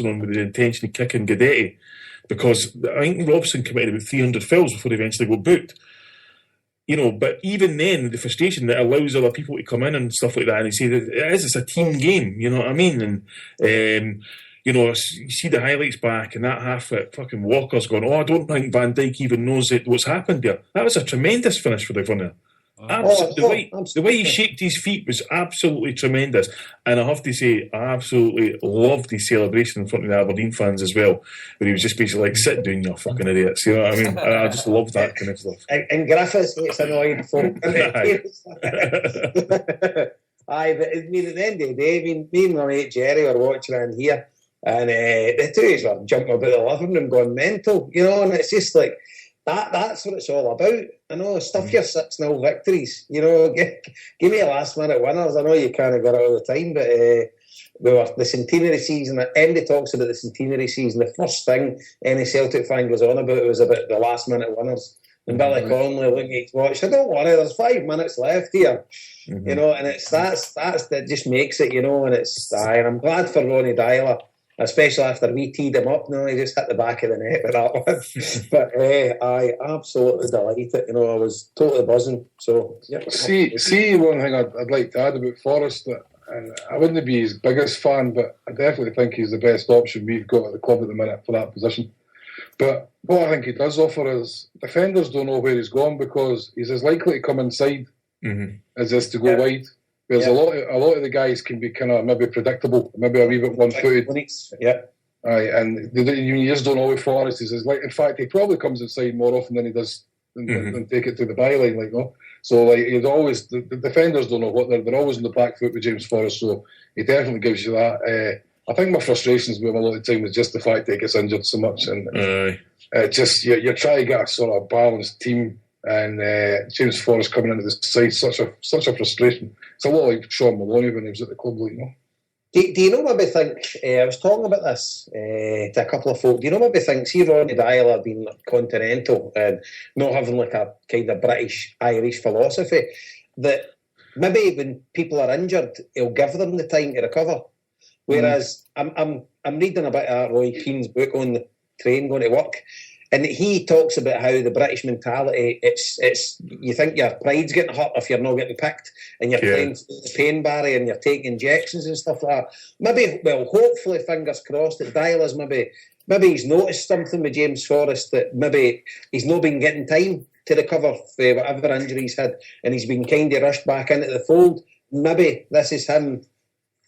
Robson on with the intention of kicking Guidetti, because I think Robson committed about 300 fouls before he eventually got booked. But even then, the frustration that allows other people to come in and stuff like that, and you say that it's a team game, you know what I mean? And, you see the highlights back, and that half at fucking Walker's going, I don't think Van Dijk even knows what's happened there. That was a tremendous finish for the runner. The way he shaped his feet was absolutely tremendous. And I have to say, I absolutely loved his celebration in front of the Aberdeen fans as well, where he was just basically like, sit down, you fucking idiots. You know what I mean? I just love that kind of stuff. And Griffiths gets annoyed folk. Aye, but at the end of the day, me and my mate Jerry were watching in here, and the two of us were jumping about the living room going mental, and it's just like, that's what it's all about. I know, stuff your 6-0 victories. Give me a last-minute winners. I know you can't get it all the time, but we were the centenary season. Andy talks about the centenary season. The first thing any Celtic fan goes on about was about the last-minute winners. And Billy Connolly looking at his watch, don't worry, there's 5 minutes left here. And it's that's that just makes it, and it's and I'm glad for Ronnie Dyler, especially after we teed him up. No, he just hit the back of the net with that one. But I absolutely delighted. I was totally buzzing. So see one thing I'd like to add about Forrest, and I wouldn't be his biggest fan, but I definitely think he's the best option we've got at the club at the minute for that position. But what I think he does offer is defenders don't know where he's gone, because he's as likely to come inside as is to go wide. Whereas a lot of the guys can be kind of maybe predictable, maybe a wee bit one-footed. Aye, and you just don't know with Forrest. He's like, in fact, he probably comes inside more often than he does than take it to the byline, So he's always the defenders don't know what they're always on the back foot with James Forrest. So he definitely gives you that. I think my frustrations with him a lot of the time is just the fact that he gets injured so much, and just you're trying to get a sort of balanced team, and James Forrest coming into the side, such a frustration. It's a lot like Sean Maloney when he was at the club, Do you know what I think? I was talking about this to a couple of folk. Do you know what I think? See, Ronnie Dyler being continental and not having like a kind of British-Irish philosophy, that maybe when people are injured, he'll give them the time to recover. Whereas I'm reading a bit of Roy Keane's book on the train going to work, and he talks about how the British mentality, it's you think your pride's getting hurt if you're not getting picked, and you're playing the pain barrier and you're taking injections and stuff like that. Maybe, hopefully, fingers crossed, that Dyler's maybe he's noticed something with James Forrest, that maybe he's not been getting time to recover for whatever injury he's had, and he's been kind of rushed back into the fold. Maybe this is him.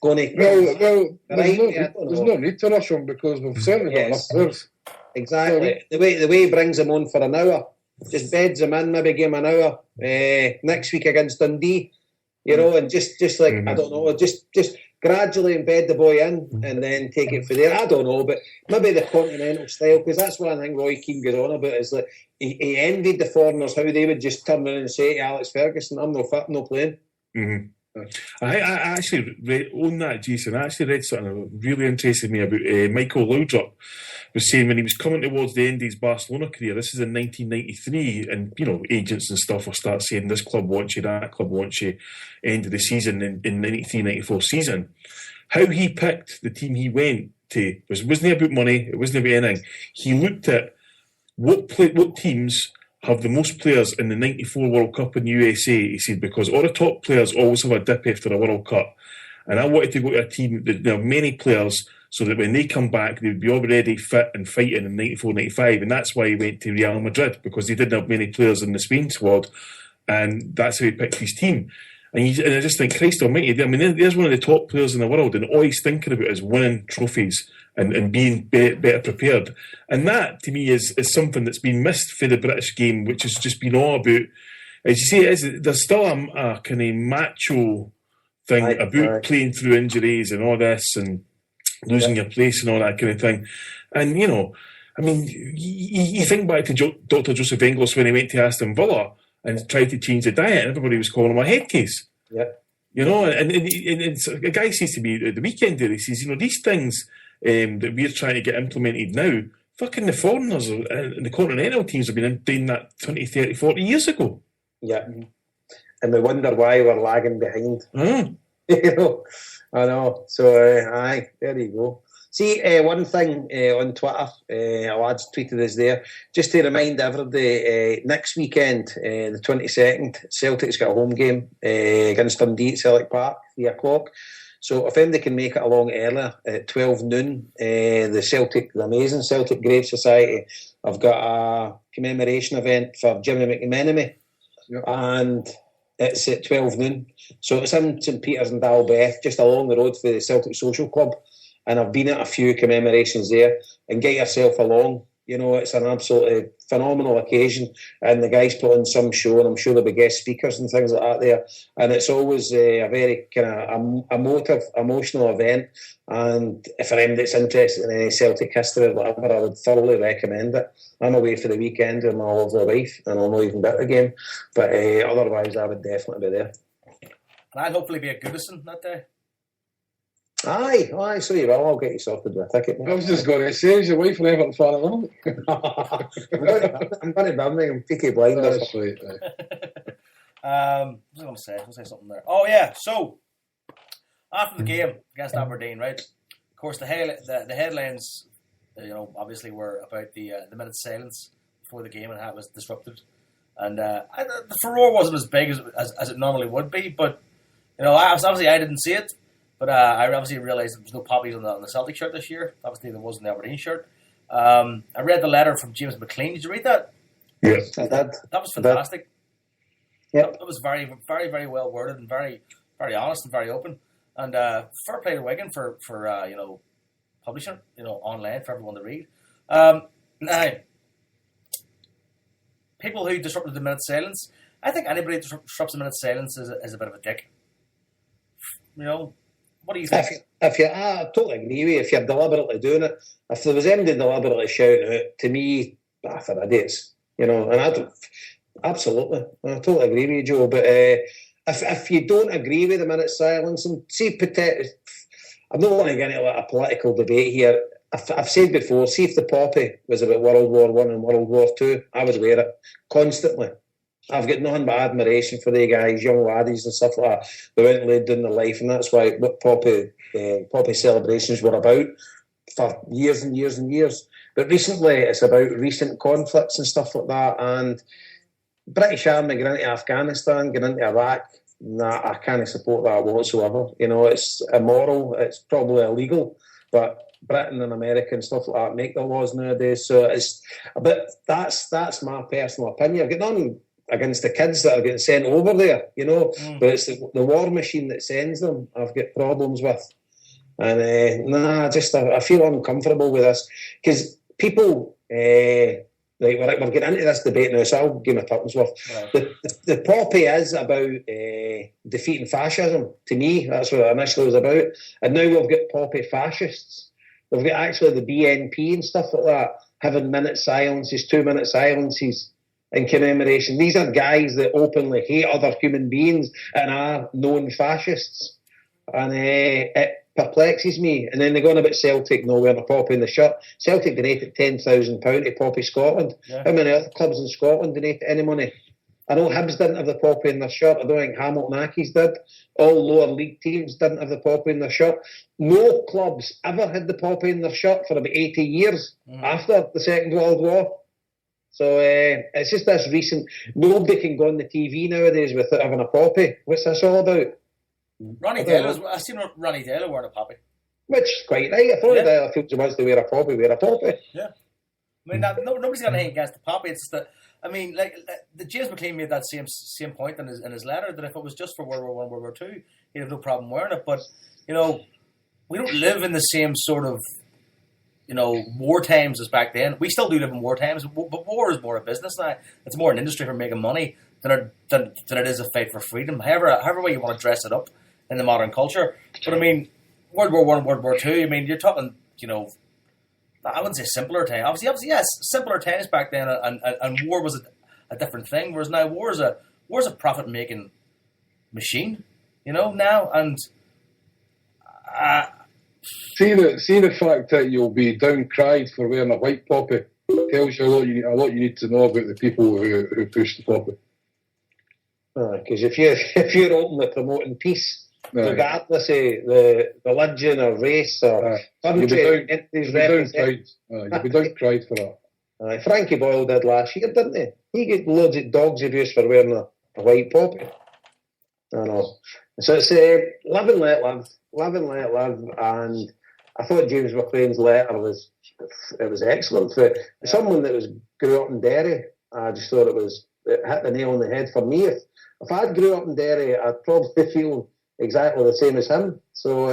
There's no need to rush him, because we've certainly got enough players. Exactly. The way he brings him on for an hour, just beds him in, maybe give him an hour next week against Dundee, and just like, I don't know, just gradually embed the boy in and then take it from there. I don't know, but maybe the continental style, because that's one thing Roy Keane goes on about, is that he envied the foreigners, how they would just turn in and say to Alex Ferguson, I'm no fit, no playing. I actually read on that, Jason. I actually read something that really interested me about Michael Laudrup. Was saying when he was coming towards the end of his Barcelona career, this is in 1993, and agents and stuff will start saying this club wants you, that club wants you, end of the season in 93-94 season. How he picked the team he went to wasn't about money, it wasn't about anything. He looked at what teams have the most players in the 94 World Cup in the USA, he said, because all the top players always have a dip after a World Cup. And I wanted to go to a team that have many players so that when they come back, they would be already fit and fighting in 94-95. And that's why he went to Real Madrid, because he didn't have many players in the Spain squad. And that's how he picked his team. And I just think, Christ almighty, I mean, there's one of the top players in the world, and all he's thinking about is winning trophies and being better prepared. And that, to me, is something that's been missed for the British game, which has just been all about, as you say, there's still a kind of macho thing about playing through injuries and all this and losing your place and all that kind of thing. And, I mean, you think back to Dr. Joseph Engels when he went to Aston Villa and tried to change the diet, and everybody was calling him a head case. Yeah. And a guy says to me at the weekend, he says, these things that we're trying to get implemented now, fucking the foreigners and the continental teams have been doing that 20, 30, 40 years ago. Yeah. And we wonder why we're lagging behind. I know. So, there you go. See, one thing on Twitter, a lad's tweeted us there, just to remind everybody, next weekend, the 22nd, Celtic's got a home game against Dundee at Celtic Park, 3 o'clock. So if anybody can make it along earlier, at 12 noon, the amazing Celtic Grave Society have got a commemoration event for Jimmy McMenemy, and it's at 12 noon. So it's in St Peters and Dalbeth, just along the road for the Celtic Social Club. And I've been at a few commemorations there, and get yourself along. You know, it's an absolutely phenomenal occasion, and the guys put on some show, and I'm sure there'll be guest speakers and things like that there. And it's always a very kind of emotional event. And if for anybody that's interested in any Celtic history or whatever, I would thoroughly recommend it. I'm away for the weekend with my lovely wife, and I'll not even bet the game. But otherwise, I would definitely be there. And I'll hopefully be at Goodison that day. Aye, so you will. I'll get you sorted with a ticket. I was just going to say, is your wife an Everton fan at the moment? I'm going to Birmingham, Peaky Blinders. That's right. What was I going to say? I was going to say something there. Oh, yeah. So, after the game against Aberdeen, right? Of course, the headlines, obviously were about the minute silence before the game and how it was disrupted. And the furore wasn't as big as it normally would be, but, obviously I didn't see it. But I obviously realised there was no poppies on the Celtic shirt this year. Obviously, there wasn't the Aberdeen shirt. I read the letter from James McLean. Did you read that? Yes, I did. That was fantastic. Yeah, that was very, very, very well worded and very, very honest and very open. And fair play to Wigan for publishing it, online for everyone to read. Now, people who disrupted the minute silence, I think anybody that disrupts the minute silence is a bit of a dick. What do you think? I totally agree with you. If you're deliberately doing it, if there was anybody deliberately shouting out, to me, for idiots, and absolutely, I totally agree with you, Joe. But if you don't agree with the minute silence, and see, I'm not going to get into a political debate here. I've said before, see if the poppy was about World War I and World War II, I would wear it constantly. I've got nothing but admiration for the guys, young laddies and stuff like that. They went and laid down their life, and that's why what poppy celebrations were about for years and years and years. But recently, it's about recent conflicts and stuff like that. And British Army going into Afghanistan, going into Iraq, I can't support that whatsoever. It's immoral, it's probably illegal, but Britain and America and stuff like that make the laws nowadays. So but that's my personal opinion. I've got nothing against the kids that are getting sent over there, but it's the war machine that sends them I've got problems with. And I feel uncomfortable with this, because people, we're getting into this debate now, so I'll give my tuppence worth. Right. The poppy is about defeating fascism. To me, that's what it initially was about. And now we've got poppy fascists. We've got actually the BNP and stuff like that having minute silences, 2-minute silences in commemoration. These are guys that openly hate other human beings and are known fascists. And it perplexes me. And then they're going about Celtic not wearing a poppy in the shirt. Celtic donated £10,000 to Poppy Scotland. Yeah. How many other clubs in Scotland donated any money? I know Hibs didn't have the poppy in their shirt. I don't think Hamilton Accies did. All lower league teams didn't have the poppy in their shirt. No clubs ever had the poppy in their shirt for about 80 years after the Second World War. So it's just this recent. Nobody can go on the TV nowadays without having a poppy. What's this all about? I've seen Ronnie Taylor wearing a poppy. Which is quite right. If Ronnie Taylor feels he wants to wear a poppy, wear a poppy. Yeah. I mean, nobody's got anything against the poppy. It's just that, I mean, the James McLean made that same point in his letter, that if it was just for World War I, World War II, he'd have no problem wearing it. But, we don't live in the same sort of, war times as back then. We still do live in war times, but war is more a business now. It's more an industry for making money than it is a fight for freedom. However way you want to dress it up in the modern culture. But I mean, World War I, World War II, I mean, you're talking, I wouldn't say simpler times. Obviously, yes, simpler times back then, and war was a different thing. Whereas now, war is a profit making machine. Now, and see the fact that you'll be downcried for wearing a white poppy tells you a lot you need to know about the people who push the poppy. Because if you're openly promoting peace regardless of the religion or race or country. You'd be down cried for that. Frankie Boyle did last year, didn't he? He got loads of dogs abuse for wearing a white poppy. I know. So it's live and let live, and I thought James McLean's letter was excellent for someone that grew up in Derry. I just thought it hit the nail on the head for me. If I'd grew up in Derry, I'd probably feel exactly the same as him. So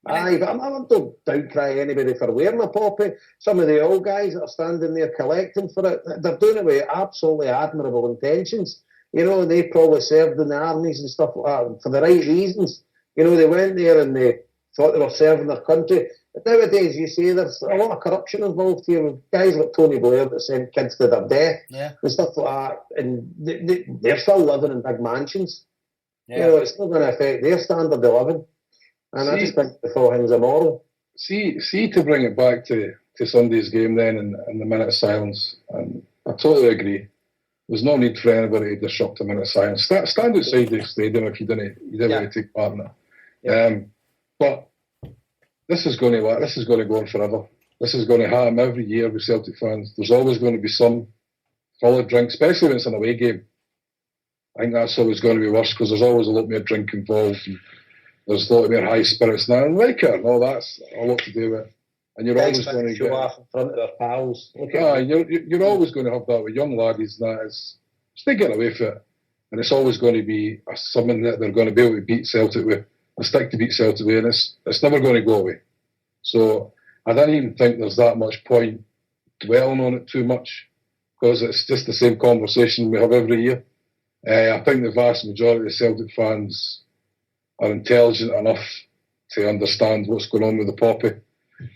but I don't down-cry anybody for wearing a poppy. Some of the old guys that are standing there collecting for it, they're doing it with absolutely admirable intentions. They probably served in the armies and stuff like that for the right reasons. They went there and they thought they were serving their country. But nowadays, you see, there's a lot of corruption involved here with guys like Tony Blair that sent kids to their death and stuff like that. And they're still living in big mansions. Yeah. It's not going to affect their standard of living. And I just think the whole thing's immoral. See, to bring it back to Sunday's game then and the minute of silence, and I totally agree. There's no need for anybody to disrupt a minute of silence. Stand outside the stadium if you didn't want to take part in it. Yeah. But this is going to go on forever. This is going to happen every year with Celtic fans. There's always going to be some full of drink, especially when it's an away game. I think that's always going to be worse because there's always a lot more drink involved. And there's a lot more high spirits now. And like it or no, that's a lot to do with it. And you're always going to show off in front of their pals. You're always going to have that with young laddies. They get away with it, and it's always going to be something that they're going to be able to beat Celtic with, and stick to beat Celtic with, and it's never going to go away. So I don't even think there's that much point dwelling on it too much, because it's just the same conversation we have every year. I think the vast majority of Celtic fans are intelligent enough to understand what's going on with the poppy.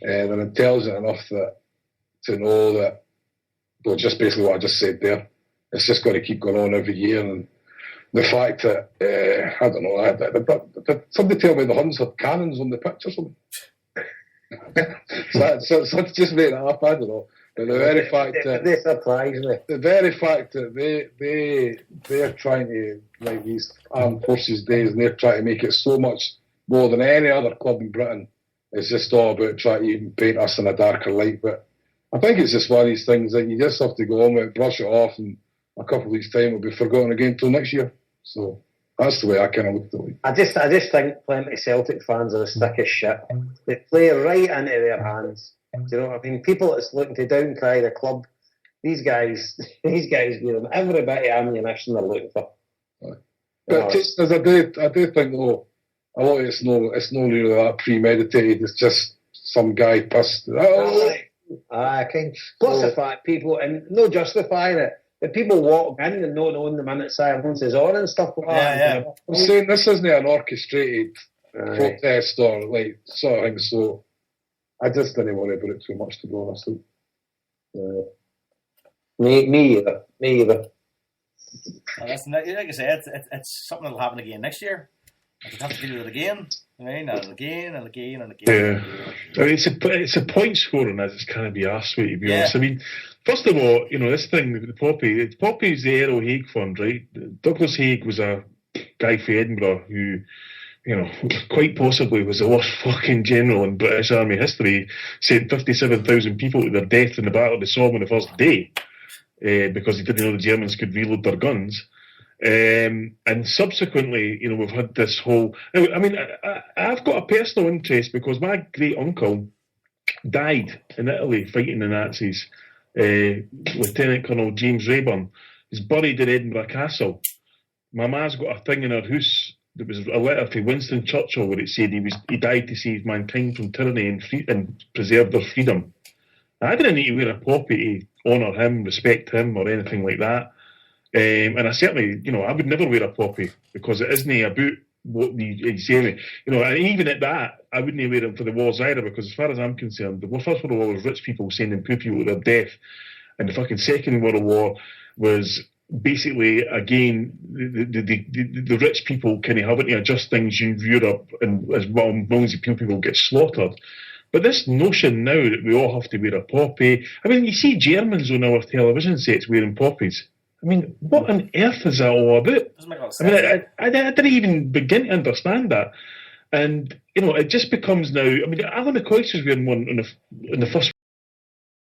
They're intelligent enough to know that, well, just basically what I just said there, it's just going to keep going on every year. And the fact that, I don't know, did somebody tell me the Huns had cannons on the pitch or something? so just made it up, I don't know. But the very fact that they surprise me. The very fact that they're trying to, like these armed forces days, and they're trying to make it so much more than any other club in Britain. It's just all about trying to even paint us in a darker light. But I think it's just one of these things that you just have to go on with it, brush it off, and a couple of weeks' time it'll be forgotten again till next year. So that's the way I kind of look at it. I just think plenty of Celtic fans are a stick of shit. They play right into their hands. Do you know what I mean? People that's looking to down-cry the club, these guys give them every bit of ammunition they're looking for. But just as I do think though, a lot of it's no really that premeditated. It's just some guy pissed. Plus the fact people, and no justifying it, that people walk in and not knowing the minute silence is on and stuff like that. Yeah. I'm saying this isn't an orchestrated protest or like sort of thing. So I just didn't worry about it too much, to be honest. Me either. Well, like I said, it's something that'll happen again next year. I'll have to deal with it again, right? And again. Yeah. I mean, it's a point scoring as it's kind of be arsed with, to be honest. I mean, first of all, this thing, the Poppy is the Errol Haig fund, right? Douglas Haig was a guy from Edinburgh who, quite possibly was the worst fucking general in British Army history, sent 57,000 people to their death in the Battle of the Somme on the first day because he didn't know the Germans could reload their guns. And subsequently, we've had this whole... I mean, I've got a personal interest because my great uncle died in Italy fighting the Nazis. Lieutenant Colonel James Rayburn is buried in Edinburgh Castle. My ma's got a thing in her house. There was a letter to Winston Churchill where it said he died to save mankind from tyranny and preserve their freedom. I didn't need to wear a poppy to honour him, respect him, or anything like that. And I certainly, I would never wear a poppy because it isn't about what he's saying. And even at that, I wouldn't wear it for the wars either because as far as I'm concerned, the First World War was rich people sending poor people to their death. And the fucking Second World War was basically, again, the rich people kind of having to adjust things in Europe and as well, millions of people get slaughtered. But this notion now that we all have to wear a poppy, I mean, you see Germans on our television sets wearing poppies. I mean, what on earth is that all about? Doesn't make a lot of I sense. mean, I didn't even begin to understand that. And, it just becomes now, I mean, Alan McCoist's wearing one in the first